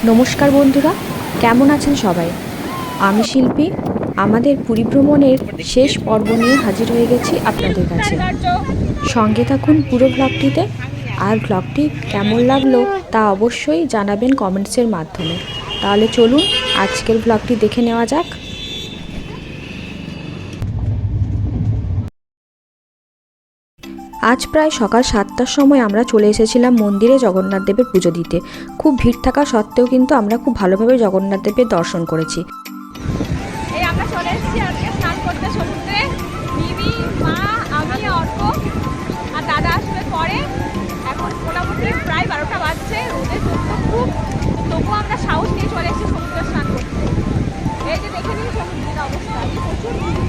নমস্কার বন্ধুরা, কেমন আছেন সবাই? আমি শিল্পী। আমাদের পুরী ভ্রমণের শেষ পর্ব নিয়ে হাজির হয়ে গেছি আপনাদের কাছে। সঙ্গে থাকুন পুরো ব্লগটিতে। আর ব্লগটি কেমন লাগলো তা অবশ্যই জানাবেন কমেন্টসের মাধ্যমে। তাহলে চলুন আজকের ব্লগটি দেখে নেওয়া যাক। আজ প্রায় সকাল 7টার সময় আমরা চলে এসেছিলাম মন্দিরে জগন্নাথ দেবের পুজো দিতে। খুব ভিড় থাকা সত্ত্বেও কিন্তু আমরা খুব ভালোভাবে জগন্নাথ দেবের দর্শন করেছি। এই আমরা চলে এসেছি আজকে স্নান করতে সমুদ্রে। মিমি, মা, আমি, অর্ক আর দাদা আসবে পরে। এখন মোটামুটি প্রায় 12টা বাজছে। রোদের জন্য খুব, তবুও আমরা সাহস নিয়ে চলে এসেছি সমুদ্রে স্নান করতে। এই যে দেখে নিন সমুদ্রের অবস্থা, প্রচুর ভিড়।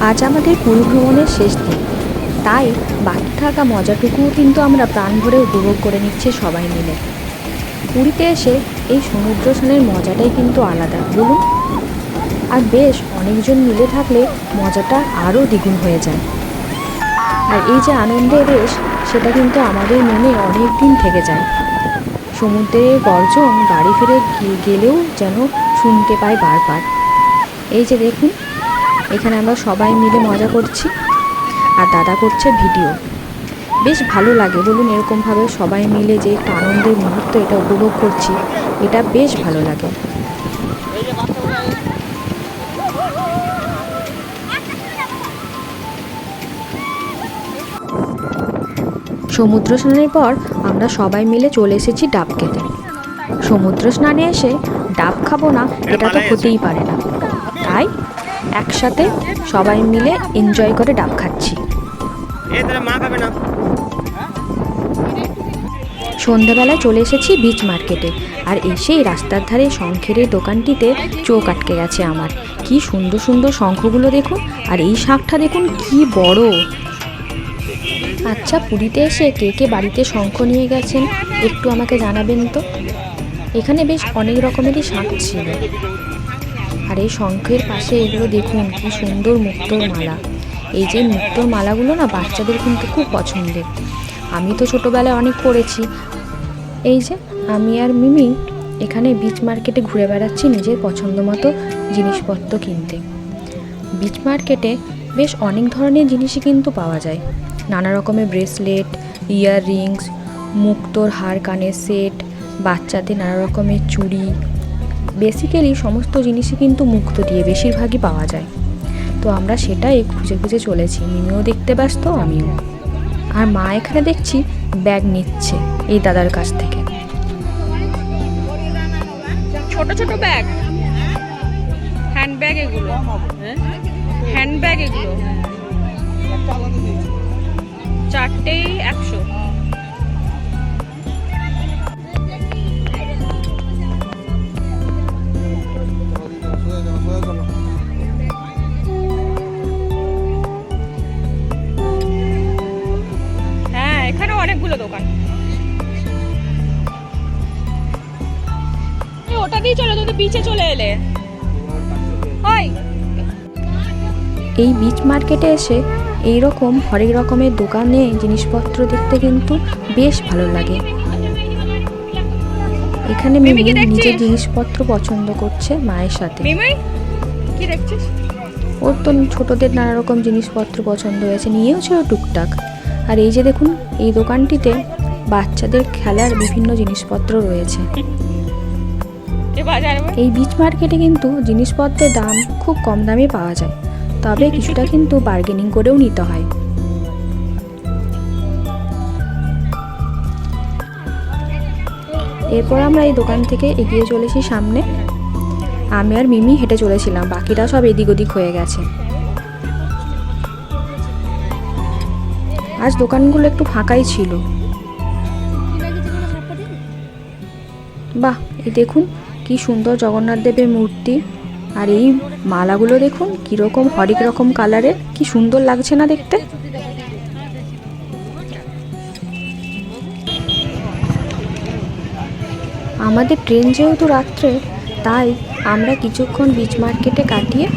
আজ আমাদের পুরী ভ্রমণের শেষ দিন, তাই বাকি থাকা মজাটুকুও কিন্তু আমরা প্রাণ ভরে উপভোগ করে নিচ্ছি সবাই মিলে। পুরীতে এসে এই সমুদ্র স্নানের মজাটাই কিন্তু আলাদা, বলুন। আর বেশ অনেকজন মিলে থাকলে মজাটা আরও দ্বিগুণ হয়ে যায়। আর এই যে আনন্দের রেশ, সেটা কিন্তু আমাদের মনে অনেক দিন থেকে যায়। সমুদ্রের গর্জন বাড়ি ফিরে গেলেও যেন শুনতে পাই বারবার। এই যে দেখুন, এখানে আমরা সবাই মিলে মজা করছি আর দাদা করছে ভিডিও। বেশ ভালো লাগে, বলুন। এরকমভাবে সবাই মিলে যে একটা আনন্দের মুহূর্ত এটা উপভোগ করছি, এটা বেশ ভালো লাগে। সমুদ্র স্নানের পর আমরা সবাই মিলে চলে এসেছি ডাব খেতে। সমুদ্র স্নানে এসে ডাব খাবো না, এটা তো হতেই পারে না। তাই একসাথে সবাই মিলে এনজয় করে ডাব খাচ্ছি। সন্ধ্যাবেলায় চলে এসেছি বিচ মার্কেটে। আর এসেই রাস্তার ধারে শঙ্খের দোকানটিতে চোখ আটকে গেছে আমার। কি সুন্দর সুন্দর শঙ্খগুলো দেখুন, আর এই শাঁখটা দেখুন কি বড়। আচ্ছা, পুরীতে এসে কে কে বাড়িতে শঙ্খ নিয়ে গেছেন একটু আমাকে জানাবেন তো। এখানে বেশ অনেক রকমেরই শাঁখ ছিল। আর এই শঙ্খের পাশে এগুলো দেখুন কি সুন্দর মুক্তোর মালা। এই যে মুক্তোর মালাগুলো না বাচ্চাদের কিন্তু খুব পছন্দের। আমি তো ছোটোবেলায় অনেক পড়েছি। এই যে আমি আর মিমি এখানে বিচ মার্কেটে ঘুরে বেড়াচ্ছি নিজের পছন্দ মতো জিনিসপত্র কিনতে। বিচ মার্কেটে বেশ অনেক ধরনের জিনিসই কিন্তু পাওয়া যায়। নানা রকমের ব্রেসলেট, ইয়াররিংস, মুক্তোর হার, কানের সেট, বাচ্চাদের নানা রকমের চুড়ি। বেসিক্যালি সমস্ত জিনিসই কিন্তু মুক্তো দিয়ে বেশিরভাগই পাওয়া যায়। তো আমরা সেটাই খুঁজে খুঁজে চলেছি। মিমিও দেখতে ব্যস্ত, আমিও। আর মা এখানে দেখছি ব্যাগ নিচ্ছে এই দাদার কাছ থেকে। ছোট ছোট ব্যাগ, হ্যান্ডব্যাগ এগুলো, হ্যান্ডব্যাগ এগুলো 4টেই 100। হ্যাঁ, এখানে অনেকগুলো দোকান। ওটা দিয়ে চলো, তুমি বিচে চলে এলে হয়। এই বিচ মার্কেটে এসে এই রকম হরেক রকমের দোকানে জিনিসপত্র দেখতে কিন্তু বেশ ভালো লাগে। এখানে মিমি নিজের জিনিসপত্র পছন্দ করছে মায়ের সাথে। কি দেখছিস? ওর তো ছোটদের নানা রকম জিনিসপত্র পছন্দ হয়েছে, নিয়েও ছিল টুকটাক। আর এই যে দেখুন, এই দোকানটিতে বাচ্চাদের খেলার বিভিন্ন জিনিসপত্র রয়েছে। এই বিচ মার্কেটে কিন্তু জিনিসপত্রের দাম খুব কম দামে পাওয়া যায়, তবে কিছুটা কিন্তু বার্গেনিং করেও নিতে হয়। এরপর আমরা এই দোকান থেকে এগিয়ে চলেছি সামনে। আমি আর মিমি হেঁটে চলেছিলাম, বাকিরা সব এদিক ওদিক হয়ে গেছে। আজ দোকানগুলো একটু ফাঁকাই ছিল। বাহ, এই দেখুন কি সুন্দর জগন্নাথ দেবের মূর্তি। আর এই মালাগুলো দেখুন কীরকম হরেক রকম কালারের, কি সুন্দর লাগছে না দেখতে। আমাদের ট্রেন যেহেতু রাত্রে, তাই আমরা কিছুক্ষণ বিচ মার্কেটে কাটিয়ে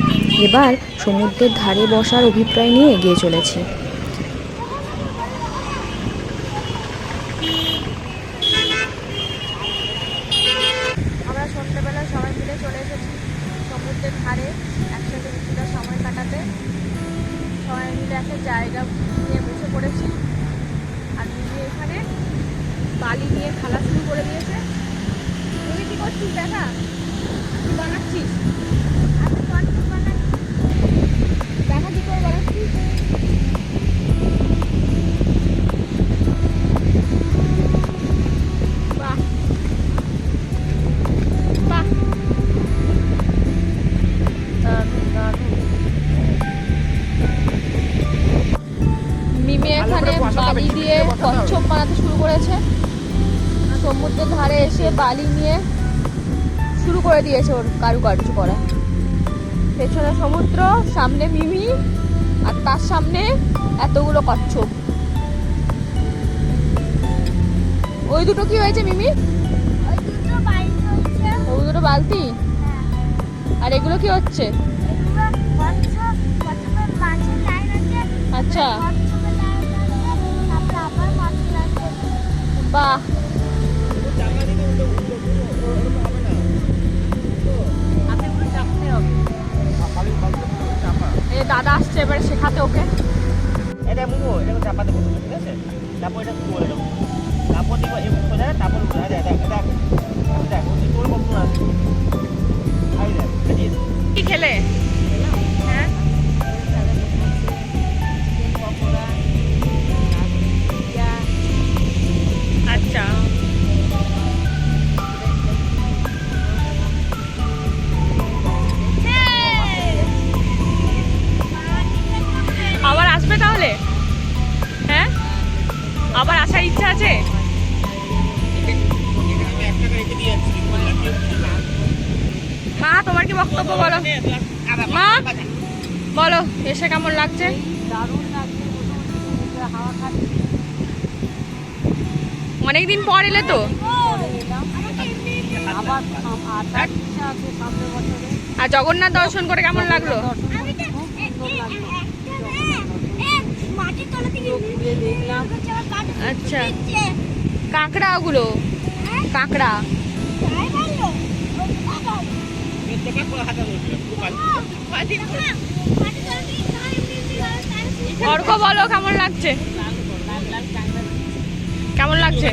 এবার সমুদ্রের ধারে বসার অভিপ্রায় নিয়ে এগিয়ে চলেছি। আমরা সন্ধ্যেবেলা সবাই মিলে চলে এসেছি সমুদ্রের ধারে একসাথে কিছুটা সময় কাটাতে। সবাই মিলে একটা জায়গা নিয়ে বসে পড়েছি। আর মিমি এখানে বালি নিয়ে খেলা শুরু করে দিয়েছে। তুমি কি করছিস দেখা? কি বানাচ্ছিস? দেখা কি করে বানাচ্ছিস? বাহ বাহ, মিমি এখানে বালি দিয়ে কচ্ছপ বানাতে শুরু করেছে। সমুদ্রের ধারে এসে বালি নিয়ে শুরু করে দিয়েছে ওর কারুকার্য করা। পেছনে সমুদ্র, সামনে মিমি, আর তার সামনে এতগুলো কচ্ছপ। ওই দুটো কি হয়েছে মিমি? ওই দুটো বালতি। আর এগুলো কি হচ্ছে? আচ্ছা, বাহ, এই দাদা আসছে এবারে শেখাতে ওকে। এটা মুগো এটা চাপাতে বসে, ঠিক আছে? তারপর এটা তুলে দাও, তারপর দিব এই সোজা, তারপর উঠে দেখ দেখ দেখ দেখ ওই তোর মতো আছে। আই দেখ কি খেলে? হ্যাঁ, আচ্ছা, আবার আসবে তাহলে? হ্যাঁ, আবার আসার ইচ্ছা আছে? আমি একটা রেখে দিয়ে যাচ্ছি। মা, তোমার কি বক্তব্য বলো? মা বলো, এসে কেমন লাগছে? অনেকদিন পর এলে তো। আর জগন্নাথ দর্শন করে কেমন লাগলো? আচ্ছা, কাঁকড়া ওগুলো, কাঁকড়া। অর্ক বলো কেমন লাগছে? কেমন লাগছে?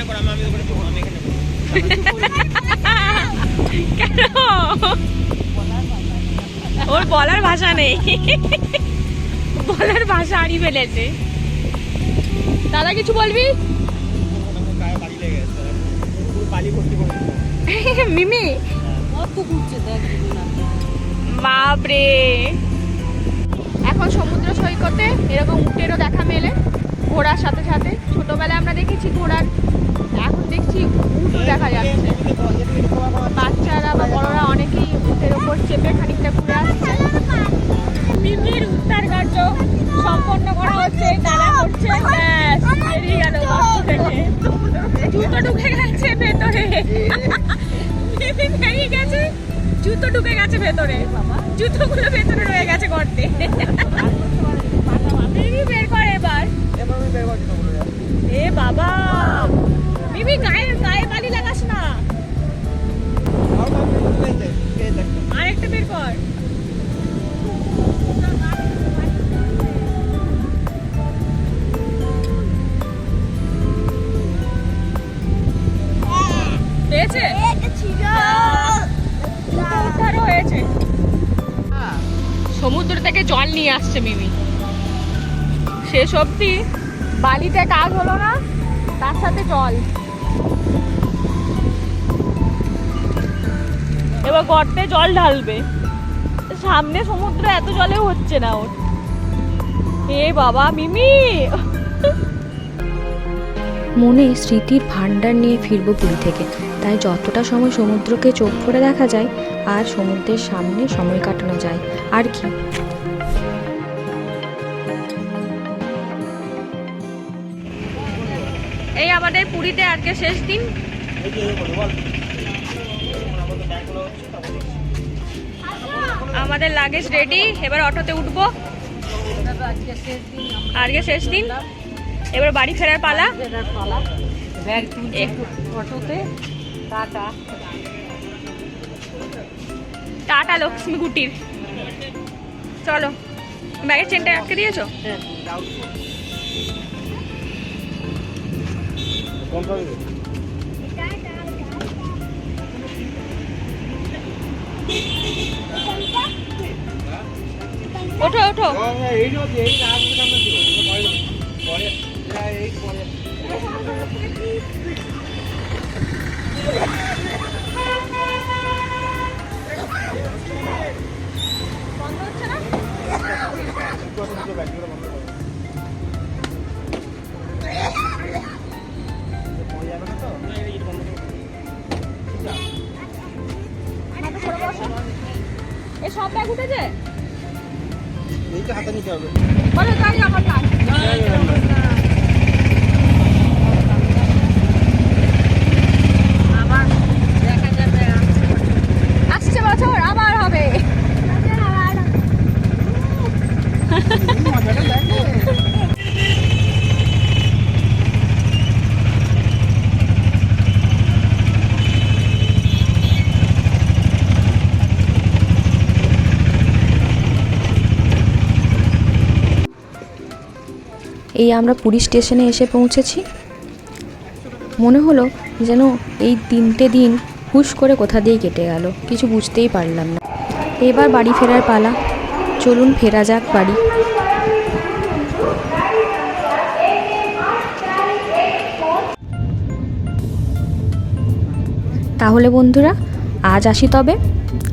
কেন? ওর বলার ভাষা নেই, বলার ভাষা হারিয়ে ফেলেছে। দাদা কিছু বলবি? মিমি বাপরে, এখন সমুদ্র সৈকতে এরকম উটেরও দেখা মেলে ঘোড়ার সাথে সাথে। ছোটবেলায় আমরা দেখেছি ঘোড়ার, এখন দেখছি উটও দেখা যাচ্ছে। বাচ্চারা বা বড়রা অনেকেই উটের ওপর চেপে খানিকটা ঘুরে আসছে। মিমির উদ্ধার কার্য সম্পন্ন করা হচ্ছে, তারা করছে। ব্যাস, বেরিয়ে গেল গর্ত থেকে। জুতো ঢুকে গেছে ভেতরে, মিমি বেরিয়ে গেছে, জুতো ঢুকে গেছে ভেতরে, জুতোগুলো ভেতরে রয়ে গেছে গর্তে। মিমি বের করে এবার। এ বাবা, মিমি গায়ে গায়ে বালি লাগাস না, আরেকটা বের কর। পেয়েছে, উদ্ধারও হয়েছে। সমুদ্র থেকে জল নিয়ে আসছে মিমি। শেষ অবধি বালিতে কাজ হলো না, তার সাথে জল। এবার গর্তে জল ঢালবে। সামনে সমুদ্র, এত জলেও হচ্ছে না ওর। এ বাবা মিমি, মনে স্মৃতির ভান্ডার নিয়ে ফিরবো পুরী থেকে, তাই যতটা সময় সমুদ্রকে চোখ ভরে দেখা যায় আর সমুদ্রের সামনে সময় কাটানো যায় আর কি। এই আমাদের পুরীতে আজকে শেষ দিন। আমাদের আমাদের লাগেজ রেডি, এবার অটোতে উঠবো। আজকে শেষ দিন, এবার বাড়ি ফেরার পালা। অটোতে টাটা টাটা লক্ষ্মী কুটির। চলো, ব্যাগের চেনটা আটকে দিয়েছো? ওঠো ওঠো। বন্ধ হচ্ছে না? এই সব ব্যাগ উঠেছে? এইটা হাতে নিতে হবে। বলো তাই আমার কাজ। আবার দেখা যাবে আসছে বছর আবার হবে। এই আমরা পুরী স্টেশনে এসে পৌঁছেছি। মনে হলো যেন এই 3টে দিন হুশ করে কোথা দিয়ে কেটে গেল, কিছু বুঝতেই পারলাম না। এবার বাড়ি ফেরার পালা, চলুন ফেরা যাক বাড়ি। তাহলে বন্ধুরা আজ আসি তবে,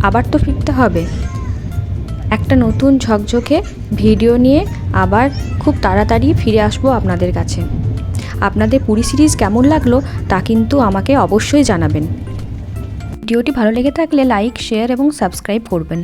আবার তো ফিরতে হবে। একটা নতুন ঝকঝকে ভিডিও নিয়ে আবার খুব তাড়াতাড়ি ফিরে আসবো আপনাদের কাছে। আপনাদের পুরী সিরিজ কেমন লাগলো তা কিন্তু আমাকে অবশ্যই জানাবেন। ভিডিওটি ভালো লেগে থাকলে লাইক, শেয়ার এবং সাবস্ক্রাইব করবেন।